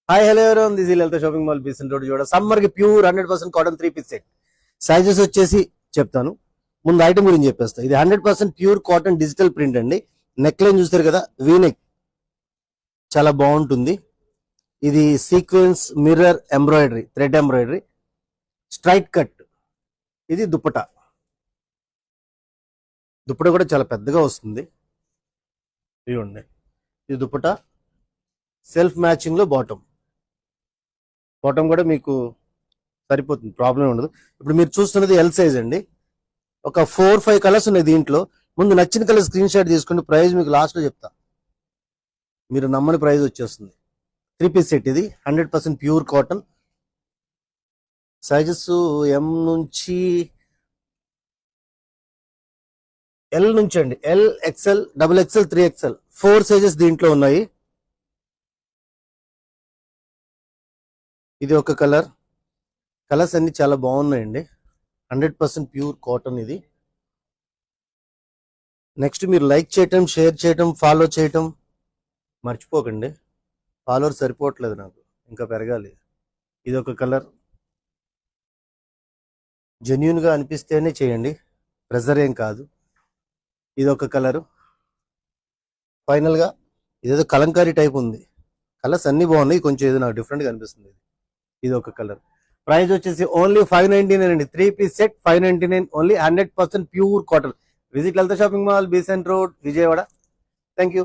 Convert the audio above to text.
Hi hello everyone this Lalitha shopping mall Besant road చూడ summer కి pure 100% cotton 3 piece set. Sizes వచ్చేసి చెప్తాను, ముందు ఐటమ్ గురించి చెప్పేస్తా. ఇది 100% ప్యూర్ కాటన్ డిజిటల్ ప్రింట్ అండి. నెక్ లైన్ చూస్తారు కదా, వీ నెక్ చాలా బాగుంటుంది. ఇది sequence mirror embroidery, thread embroidery, straight cut. ఇది దుప్పట కూడా చాలా పెద్దగా వస్తుంది. ఇదిగోండి, ఇది దుప్పట. సెల్ఫ్ మ్యాచింగ్ లో బాటమ్ కూడా మీకు సరిపోతుంది, ప్రాబ్లం ఉండదు. ఇప్పుడు మీరు చూస్తున్నది ఎల్ సైజ్ అండి. ఒక 4-5 కలర్స్ ఉన్నాయి దీంట్లో. ముందు నచ్చిన కలర్ స్క్రీన్ షాట్ తీసుకుని ప్రైస్ మీకు లాస్ట్ లో చెప్తా, మీరు నమ్మని ప్రైస్ వచ్చేస్తుంది. 3 పీస్ సెట్ ఇది, 100% ప్యూర్ కాటన్. సైజెస్ ఎం నుంచి ఎల్ నుంచి అండి, L, XL, XXL, 3XL 4 sizes దీంట్లో ఉన్నాయి. ఇది ఒక కలర్. కలర్స్ అన్ని చాలా బాగున్నాయండి. 100% ప్యూర్ కాటన్ ఇది. నెక్స్ట్ మీరు లైక్ చేయటం, షేర్ చేయటం, ఫాలో చేయటం మర్చిపోకండి. ఫాలోవర్ సరిపోవట్లేదు నాకు, ఇంకా పెరగాలి. ఇది ఒక కలర్. జెన్యున్ గా అనిపిస్తేనే చేయండి, ప్రెజర్ ఏం కాదు. ఇది ఒక కలరు. ఫైనల్ గా ఇదేదో కలంకారీ టైప్ ఉంది. కలర్స్ అన్ని బాగున్నాయి, కొంచెం ఏదో నాకు డిఫరెంట్ గా అనిపిస్తుంది. ఇది ఒక కలర్. ప్రైస్ వచ్చేసి ఓన్లీ 599 అండి. 3 piece set 599 only. 100% pure cotton. Visit Lalitha shopping mall, Besant road, Vijayawada. Thank you.